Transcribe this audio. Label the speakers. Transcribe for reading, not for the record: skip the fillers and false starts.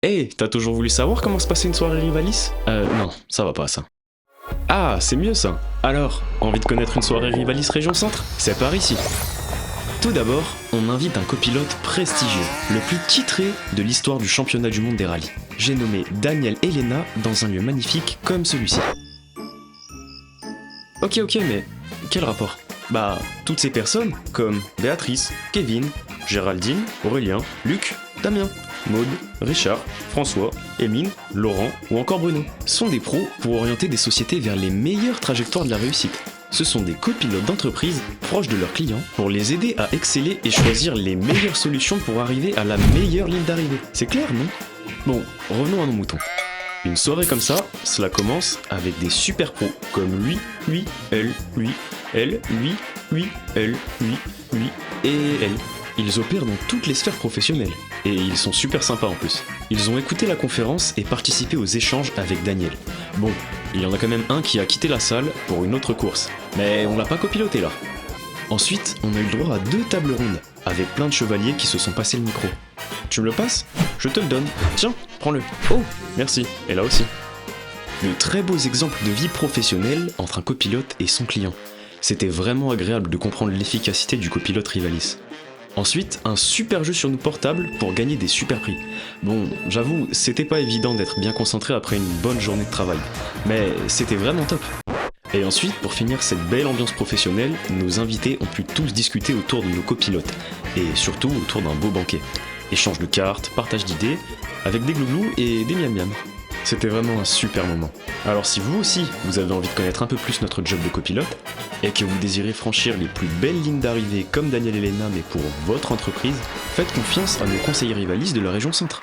Speaker 1: Hey, t'as toujours voulu savoir comment se passait une soirée Rivalis? Non, ça va pas ça. Ah, c'est mieux ça. Alors, envie de connaître une soirée Rivalis Région Centre? C'est par ici. Tout d'abord, on invite un copilote prestigieux, le plus titré de l'histoire du championnat du monde des rallyes. J'ai nommé Daniel Elena dans un lieu magnifique comme celui-ci. Ok, mais quel rapport? Bah, toutes ces personnes, comme Béatrice, Kevin, Géraldine, Aurélien, Luc, Damien, Maude, Richard, François, Émile, Laurent ou encore Bruno, sont des pros pour orienter des sociétés vers les meilleures trajectoires de la réussite. Ce sont des copilotes d'entreprise proches de leurs clients pour les aider à exceller et choisir les meilleures solutions pour arriver à la meilleure ligne d'arrivée. C'est clair, non? Bon, revenons à nos moutons. Une soirée comme ça, cela commence avec des super pros comme lui, elle, elle, elle, et elle. Ils opèrent dans toutes les sphères professionnelles, et ils sont super sympas en plus. Ils ont écouté la conférence et participé aux échanges avec Daniel. Bon, il y en a quand même un qui a quitté la salle pour une autre course, mais on l'a pas copiloté là. Ensuite, on a eu le droit à 2 tables rondes, avec plein de chevaliers qui se sont passés le micro. Tu me le passes? Je te le donne. Tiens, prends-le. Oh, merci. Et là aussi. De très beaux exemples de vie professionnelle entre un copilote et son client. C'était vraiment agréable de comprendre l'efficacité du copilote Rivalis. Ensuite, un super jeu sur nos portables pour gagner des super prix. Bon, j'avoue, c'était pas évident d'être bien concentré après une bonne journée de travail, mais c'était vraiment top. Et ensuite, pour finir cette belle ambiance professionnelle, nos invités ont pu tous discuter autour de nos copilotes, et surtout autour d'un beau banquet. Échange de cartes, partage d'idées, avec des glouglous et des miam miam. C'était vraiment un super moment. Alors si vous aussi, vous avez envie de connaître un peu plus notre job de copilote, et que vous désirez franchir les plus belles lignes d'arrivée comme Daniel Elena mais pour votre entreprise, faites confiance à nos conseillers Rivalis de la région Centre.